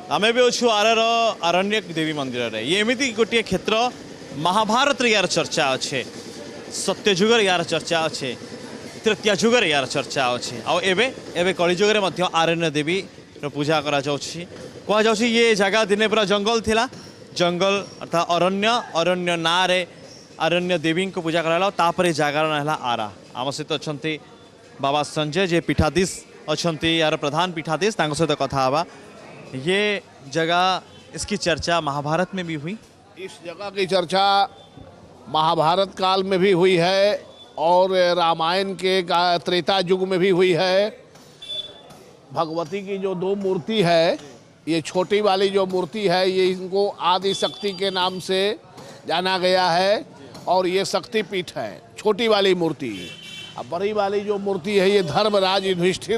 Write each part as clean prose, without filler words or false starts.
आमे भी अच्छु आरर आरण्य देवी मंदिर रे ये एमिति गोटे क्षेत्र महाभारत रे यार चर्चा अच्छे सत्यजुगर यार चर्चा अच्छे तृतीय जुगर यार चर्चा अच्छे आ एबे एबे कलिजुगर मध्य आरण्य देवी पूजा करा जाउछि कहा जाउछि ये जगह दिने पूरा जंगल थिला जंगल अर्थात अरण्य अरण्य ना रे आरण्य देवी को पूजा कराला तापर जगार ना आरा आम सहित अच्छा बाबा संजय जे पीठाधीश अच्छा यार प्रधान पीठाधीश तांको सहित कथा हवा ये जगह इसकी चर्चा महाभारत में भी हुई। इस जगह की चर्चा महाभारत काल में भी हुई है और रामायण के त्रेता युग में भी हुई है। भगवती की जो दो मूर्ति है, ये छोटी वाली जो मूर्ति है ये इनको आदि शक्ति के नाम से जाना गया है और ये शक्तिपीठ है छोटी वाली मूर्ति। अब बड़ी वाली जो मूर्ति है ये धर्मराज युधिष्ठिर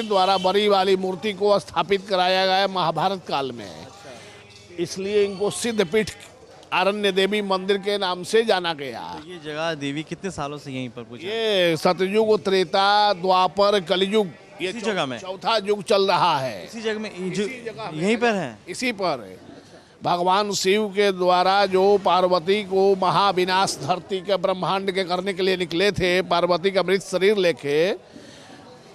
द्वारा बड़ी वाली मूर्ति को स्थापित कराया गया महाभारत काल में, इसलिए इनको सिद्धपीठ आरण्य देवी मंदिर के नाम से जाना गया। तो ये जगह देवी कितने सालों से यहीं पर पूजा? ये सतयुग त्रेता द्वापर कलयुग ये जगह में चौथा युग चल रहा है। इसी जगह में यहीं पर है। इसी पर भगवान शिव के द्वारा जो पार्वती को महाविनाश धरती के ब्रह्मांड के करने के लिए निकले थे, पार्वती का मृत शरीर लेके,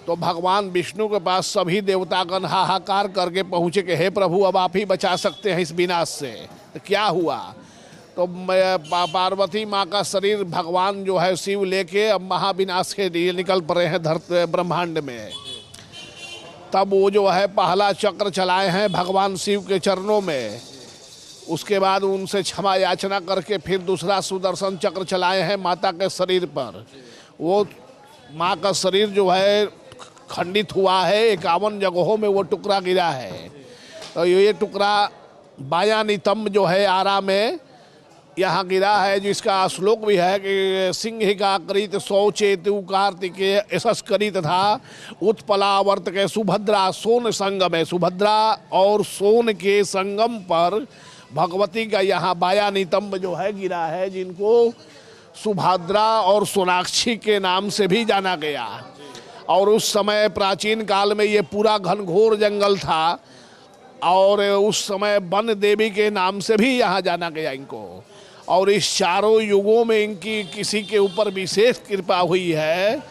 तो भगवान विष्णु के पास सभी देवतागण हाहाकार करके पहुँचे कि हे प्रभु अब आप ही बचा सकते हैं इस विनाश से। तो क्या हुआ, तो पार्वती माँ का शरीर भगवान जो है शिव लेके अब महाविनाश के लिए निकल पड़े हैं धरती ब्रह्मांड में। तब वो जो है पहला चक्र चलाए हैं भगवान शिव के चरणों में, उसके बाद उनसे क्षमा याचना करके फिर दूसरा सुदर्शन चक्र चलाए हैं माता के शरीर पर। वो माँ का शरीर जो है खंडित हुआ है, 51 जगहों में वो टुकड़ा गिरा है। तो ये टुकड़ा बाया नितंब जो है आरा में यहाँ गिरा है, जिसका श्लोक भी है कि सिंह का कृत सौ चेतु कार्तिके यशस्करित था उत्पलावर्त के सुभद्रा सोन संगम है। सुभद्रा और सोन के संगम पर भगवती का यहाँ बाया नितंब जो है गिरा है, जिनको सुभद्रा और सोनाक्षी के नाम से भी जाना गया। और उस समय प्राचीन काल में ये पूरा घनघोर जंगल था और उस समय वन देवी के नाम से भी यहाँ जाना गया इनको। और इस चारों युगों में इनकी किसी के ऊपर विशेष कृपा हुई है।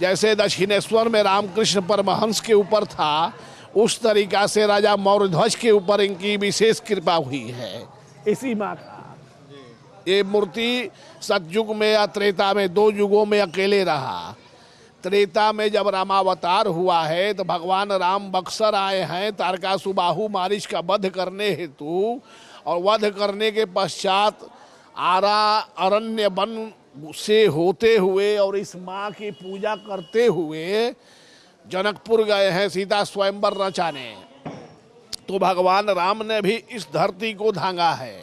जैसे दक्षिणेश्वर में रामकृष्ण परमहंस के ऊपर था, उस तरीका से राजा मौर्यध्वज के ऊपर इनकी विशेष कृपा हुई है। इसी माँ का ये मूर्ति सतयुग में या त्रेता में, दो युगों में अकेले रहा। त्रेता में जब रामावतार हुआ है तो भगवान राम बक्सर आए हैं तारकासुबाहु मारीच का वध करने हेतु, और वध करने के पश्चात आरा अरण्य वन से होते हुए और इस माँ की पूजा करते हुए जनकपुर गए हैं सीता स्वयंवर रचाने। तो भगवान राम ने भी इस धरती को धांगा है।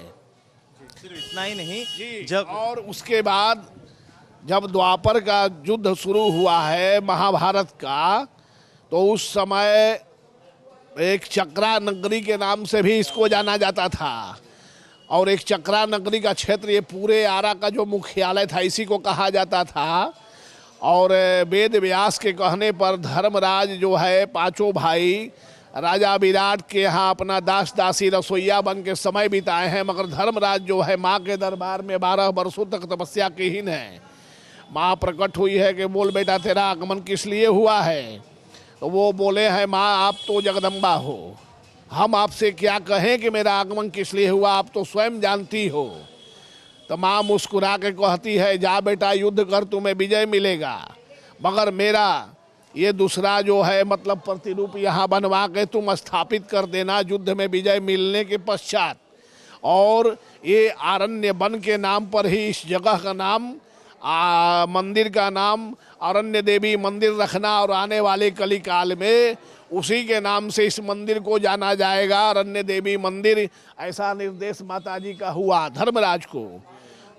सिर्फ इतना ही नहीं, जब और उसके बाद जब द्वापर का युद्ध शुरू हुआ है महाभारत का, तो उस समय एक चक्रा नगरी के नाम से भी इसको जाना जाता था। और एक चक्रा नगरी का क्षेत्र, ये पूरे आरा का जो मुख्यालय था, इसी को कहा जाता था। और वेद व्यास के कहने पर धर्मराज जो है पांचों भाई राजा विराट के यहाँ अपना दास दासी रसोईया बन के समय बिताए हैं, मगर धर्मराज जो है माँ के दरबार में 12 वर्षों तक तपस्या कीहीन है। माँ प्रकट हुई है कि बोल बेटा तेरा आगमन किस लिए हुआ है। तो वो बोले हैं माँ आप तो जगदम्बा हो, हम आपसे क्या कहें कि मेरा आगमन किस लिए हुआ, आप तो स्वयं जानती हो। तो माँ मुस्कुरा के कहती है जा बेटा युद्ध कर, तुम्हें विजय मिलेगा, मगर मेरा ये दूसरा जो है मतलब प्रतिरूप यहाँ बनवा के तुम स्थापित कर देना युद्ध में विजय मिलने के पश्चात। और ये आरण्य वन के नाम पर ही इस जगह का नाम मंदिर का नाम आरण्य देवी मंदिर रखना, और आने वाले कली काल में उसी के नाम से इस मंदिर को जाना जाएगा आरण्य देवी मंदिर। ऐसा निर्देश माताजी का हुआ धर्मराज को।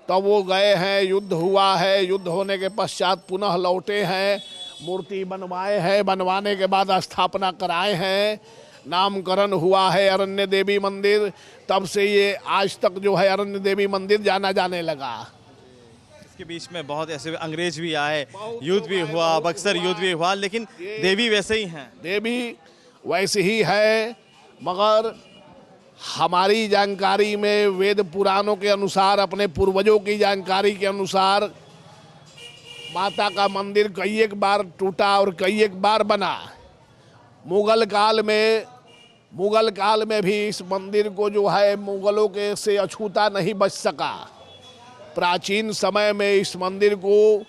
तब वो गए हैं, युद्ध हुआ है, युद्ध होने के पश्चात पुनः लौटे हैं, मूर्ति बनवाए हैं, बनवाने के बाद स्थापना कराए हैं, नामकरण हुआ है अरण्य देवी मंदिर। तब से ये आज तक जो है अरण्य देवी मंदिर जाना जाने लगा। इसके बीच में बहुत ऐसे अंग्रेज भी आए, युद्ध भी हुआ, बक्सर युद्ध भी हुआ, लेकिन देवी वैसे ही हैं। देवी वैसे ही है, मगर हमारी जानकारी में वेद पुराणों के अनुसार, अपने पूर्वजों की जानकारी के अनुसार माता का मंदिर कई एक बार टूटा और कई एक बार बना। मुगल काल में भी इस मंदिर को जो है मुगलों के से अछूता नहीं बच सका। प्राचीन समय में इस मंदिर को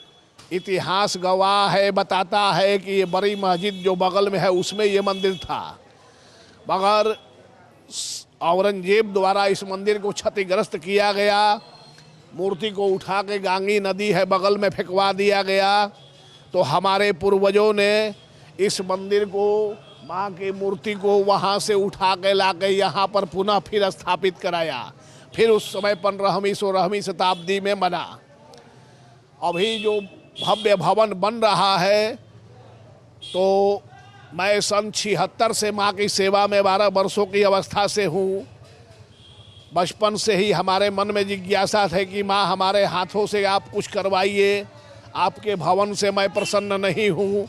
इतिहास गवाह है, बताता है कि ये बड़ी मस्जिद जो बगल में है उसमें ये मंदिर था, मगर औरंगजेब द्वारा इस मंदिर को क्षतिग्रस्त किया गया। मूर्ति को उठा के गांगी नदी है बगल में फेंकवा दिया गया। तो हमारे पूर्वजों ने इस मंदिर को, माँ की मूर्ति को वहाँ से उठा के ला के यहाँ पर पुनः फिर स्थापित कराया। फिर उस समय 15वीं-16वीं शताब्दी में बना। अभी जो भव्य भवन बन रहा है, तो मैं सन 76 से माँ की सेवा में 12 वर्षों की अवस्था से हूँ। बचपन से ही हमारे मन में जिज्ञासा है कि माँ हमारे हाथों से आप कुछ करवाइए, आपके भवन से मैं प्रसन्न नहीं हूँ।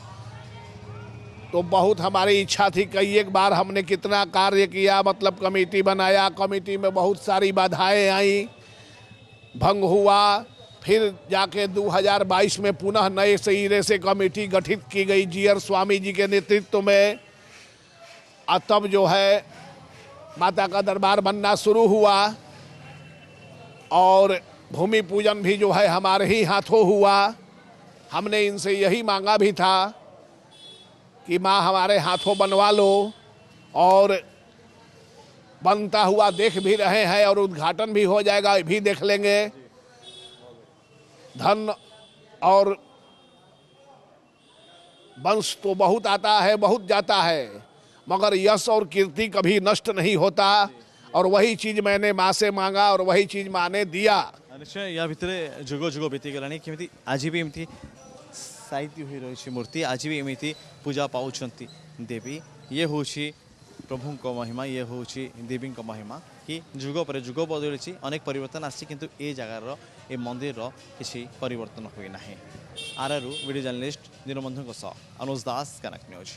तो बहुत हमारी इच्छा थी। कई एक बार हमने कितना कार्य किया, मतलब कमेटी बनाया, कमेटी में बहुत सारी बाधाएं आई, भंग हुआ। फिर जाके 2022 में पुनः नए सिरे से कमेटी गठित की गई जीआर स्वामी जी के नेतृत्व में। तब जो है माता का दरबार बनना शुरू हुआ और भूमि पूजन भी जो है हमारे ही हाथों हुआ। हमने इनसे यही मांगा भी था कि माँ हमारे हाथों बनवा लो, और बनता हुआ देख भी रहे हैं और उद्घाटन भी हो जाएगा, भी देख लेंगे। धन और वंश तो बहुत आता है, बहुत जाता है, मगर यश और कीर्ति कभी नष्ट नहीं होता। और वही चीज मैंने माँ से मांगा और वही चीज माँ ने दिया। निश्चय या भितर जुग जुग बीती गलानी केमिति आज भी एमती साहित्य हुई रही मूर्ति, आज भी एमती पूजा पाउछंती देवी। ये होची प्रभु को महिमा, ये होची देवी को महिमा कि जुग पर जुग बदली अनेक परिवर्तन आसी, किंतु ए जगार ए मंदिर किसी परिवर्तन हुई ना। आरआरयू वीडियो जर्नलिस्ट दीनबंधु अनुज दास, कनक न्यूज।